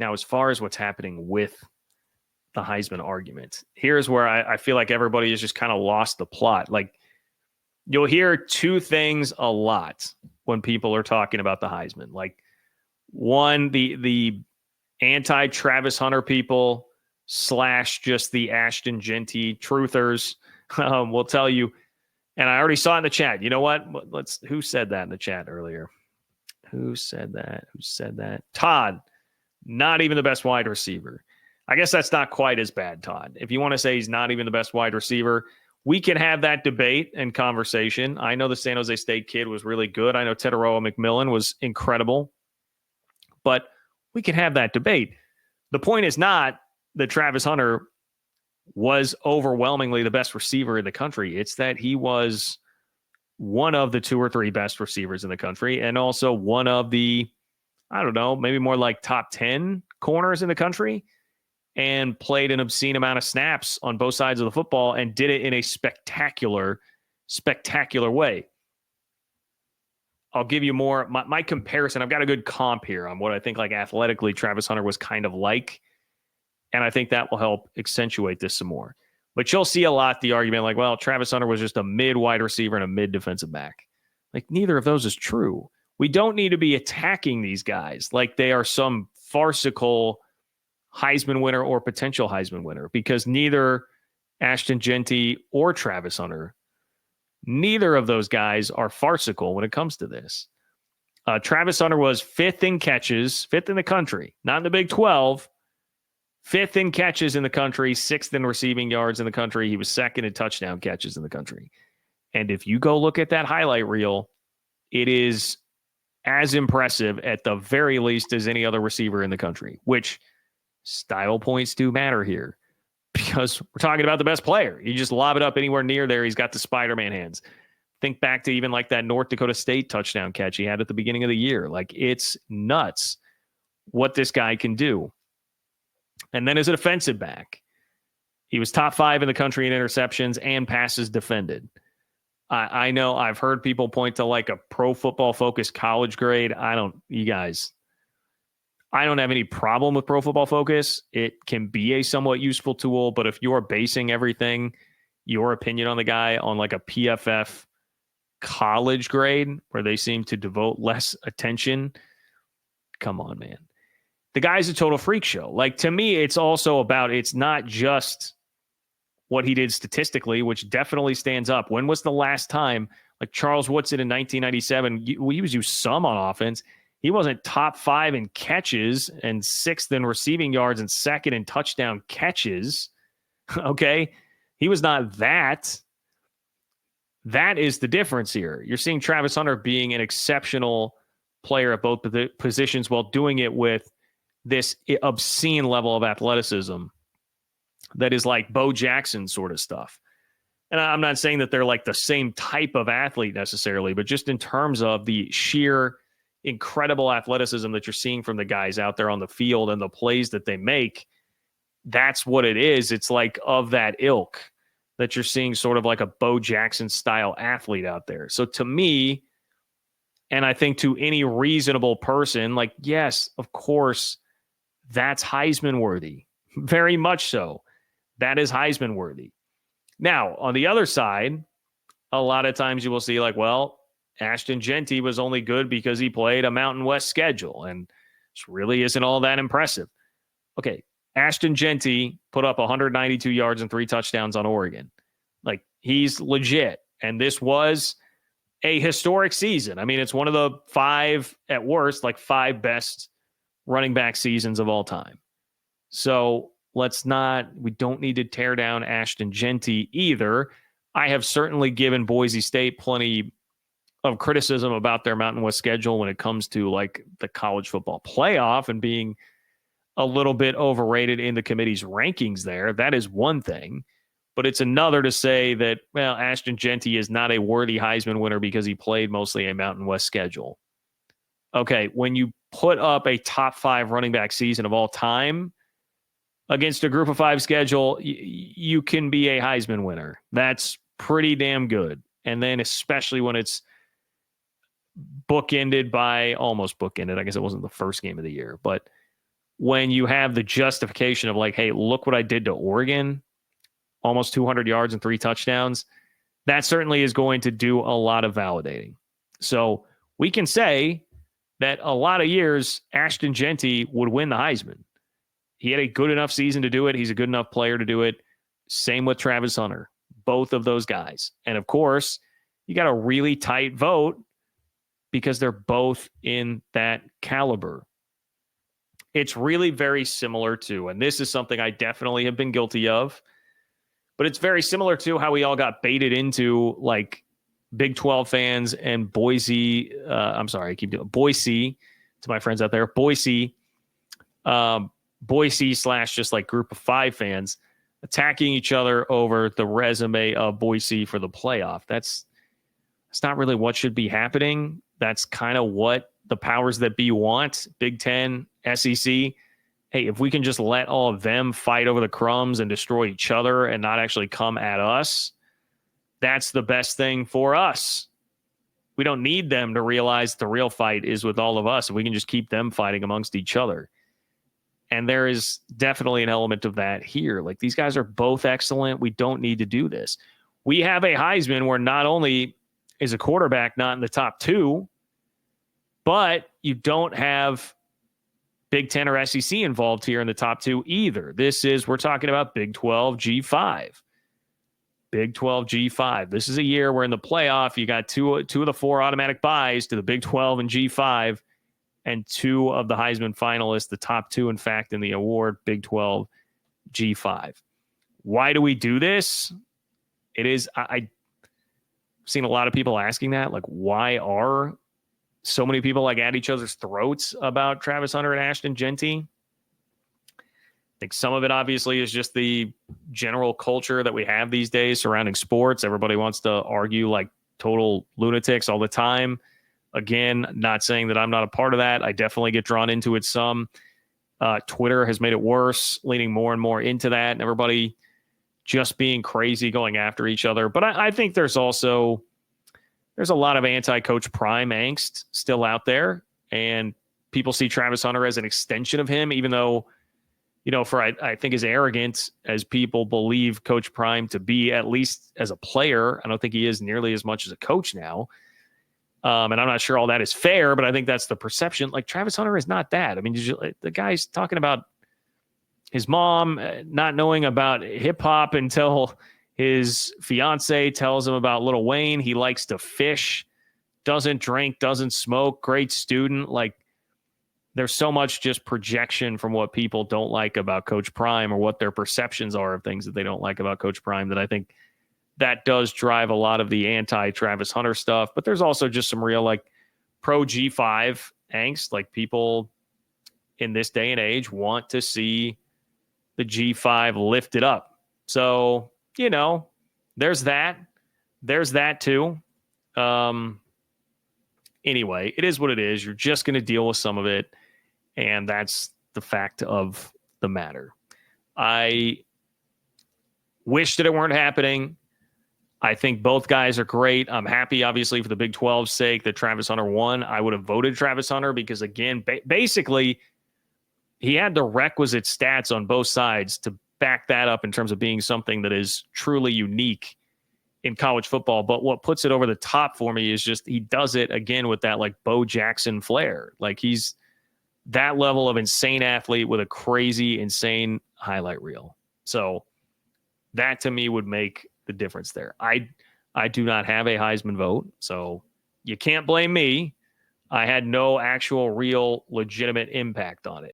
Now, as far as what's happening with the Heisman argument, here's where I feel like everybody has just kind of lost the plot. Like, you'll hear two things a lot when people are talking about the Heisman. Like, one, the anti-Travis Hunter people / just the Ashton Jeanty truthers will tell you, and I already saw it in the chat. You know what? Who said that in the chat earlier? Who said that? Todd, not even the best wide receiver. I guess that's not quite as bad, Todd. If you want to say he's not even the best wide receiver, we can have that debate and conversation. I know the San Jose State kid was really good. I know Teteroa McMillan was incredible. But we can have that debate. The point is not that Travis Hunter was overwhelmingly the best receiver in the country. It's that he was one of the 2 or 3 best receivers in the country, and also one of the, I don't know, maybe more like top 10 corners in the country, and played an obscene amount of snaps on both sides of the football and did it in a spectacular way. I'll give you more. My comparison, I've got a good comp here on what I think like athletically Travis Hunter was kind of like. And I think that will help accentuate this some more. But you'll see a lot the argument like, well, Travis Hunter was just a mid wide receiver and a mid defensive back. Like, neither of those is true. We don't need to be attacking these guys like they are some farcical Heisman winner or potential Heisman winner, because neither Ashton Jeanty or Travis Hunter, neither of those guys are farcical when it comes to this. Travis Hunter was 5th in catches, 5th in the country, not in the Big 12, 5th in catches in the country, 6th in receiving yards in the country. He was 2nd in touchdown catches in the country. And if you go look at that highlight reel, it is as impressive at the very least as any other receiver in the country, which style points do matter here, because we're talking about the best player. You just lob it up anywhere near there, he's got the Spider-Man hands. Think back to even like that North Dakota State touchdown catch he had at the beginning of the year. Like, it's nuts what this guy can do. And then as a defensive back, he was top 5 in the country in interceptions and passes defended. I know I've heard people point to like a Pro Football Focus college grade. I don't have any problem with Pro Football Focus. It can be a somewhat useful tool, but if you're basing everything, your opinion on the guy, on like a PFF college grade where they seem to devote less attention, come on, man. The guy's a total freak show. Like, to me, it's also about, it's not just what he did statistically, which definitely stands up. When was the last time, like Charles Woodson in 1997, he was used some on offense. He wasn't top 5 in catches and 6th in receiving yards and 2nd in touchdown catches. Okay. He was not that. That is the difference here. You're seeing Travis Hunter being an exceptional player at both positions while doing it with this obscene level of athleticism that is like Bo Jackson sort of stuff. And I'm not saying that they're like the same type of athlete necessarily, but just in terms of the sheer incredible athleticism that you're seeing from the guys out there on the field and the plays that they make, that's what it is. It's like of that ilk that you're seeing, sort of like a Bo Jackson style athlete out there. So to me, and I think to any reasonable person, like, yes, of course, that's Heisman worthy. Very much so. That is Heisman worthy. Now, on the other side, a lot of times you will see like, well, Ashton Jeanty was only good because he played a Mountain West schedule, and this really isn't all that impressive. Okay, Ashton Jeanty put up 192 yards and 3 touchdowns on Oregon. Like, he's legit. And this was a historic season. I mean, it's one of the 5, at worst, like 5 best running back seasons of all time. So we don't need to tear down Ashton Jeanty either. I have certainly given Boise State plenty of criticism about their Mountain West schedule when it comes to like the college football playoff and being a little bit overrated in the committee's rankings there. That is one thing. But it's another to say that, well, Ashton Jeanty is not a worthy Heisman winner because he played mostly a Mountain West schedule. Okay, when you put up a top 5 running back season of all time against a group of 5 schedule, you can be a Heisman winner. That's pretty damn good. And then especially when it's almost bookended. I guess it wasn't the first game of the year, but when you have the justification of like, hey, look what I did to Oregon, almost 200 yards and 3 touchdowns, that certainly is going to do a lot of validating. So we can say that a lot of years, Ashton Jeanty would win the Heisman. He had a good enough season to do it. He's a good enough player to do it. Same with Travis Hunter, both of those guys. And of course, you got a really tight vote because they're both in that caliber. It's really very similar to, and this is something I definitely have been guilty of, but it's very similar to how we all got baited into like Big 12 fans and Boise. Boise to my friends out there. Boise / just like Group of 5 fans attacking each other over the resume of Boise for the playoff. That's not really what should be happening. That's kind of what the powers that be want. Big Ten, SEC. Hey, if we can just let all of them fight over the crumbs and destroy each other and not actually come at us, that's the best thing for us. We don't need them to realize the real fight is with all of us. If we can just keep them fighting amongst each other. And there is definitely an element of that here. Like, these guys are both excellent. We don't need to do this. We have a Heisman where not only is a quarterback not in the top 2, but you don't have Big Ten or SEC involved here in the top 2 either. We're talking about Big 12 G5. Big 12 G5. This is a year where in the playoff, you got two of the 4 automatic buys to the Big 12 and G5, and 2 of the Heisman finalists, the top 2, in fact, in the award, Big 12 G5. Why do we do this? I've seen a lot of people asking that, like, why are so many people like at each other's throats about Travis Hunter and Ashton Jeanty? I think some of it obviously is just the general culture that we have these days surrounding sports. Everybody wants to argue like total lunatics all the time. Again, not saying that I'm not a part of that. I definitely get drawn into it some. Twitter has made it worse, leaning more and more into that, and everybody just being crazy, going after each other. But I think there's a lot of anti-Coach Prime angst still out there, and people see Travis Hunter as an extension of him, even though, I think as arrogant as people believe Coach Prime to be, at least as a player, I don't think he is nearly as much as a coach now. And I'm not sure all that is fair, but I think that's the perception. Like, Travis Hunter is not that. I mean, the guy's talking about his mom not knowing about hip hop until his fiance tells him about Lil Wayne. He likes to fish, doesn't drink, doesn't smoke, great student. Like, there's so much just projection from what people don't like about Coach Prime or what their perceptions are of things that they don't like about Coach Prime that I think that does drive a lot of the anti-Travis Hunter stuff. But there's also just some real like pro G5 angst. Like, people in this day and age want to see the G5 lifted up. So, there's that. There's that too. Anyway, it is what it is. You're just going to deal with some of it. And that's the fact of the matter. I wish that it weren't happening. I think both guys are great. I'm happy, obviously, for the Big 12's sake that Travis Hunter won. I would have voted Travis Hunter because, again, basically, he had the requisite stats on both sides to back that up in terms of being something that is truly unique in college football. But what puts it over the top for me is just he does it, again, with that, like, Bo Jackson flair. Like, he's that level of insane athlete with a crazy, insane highlight reel. So that, to me, would make the difference there. I do not have a Heisman vote, so you can't blame me. I had no actual, real, legitimate impact on it.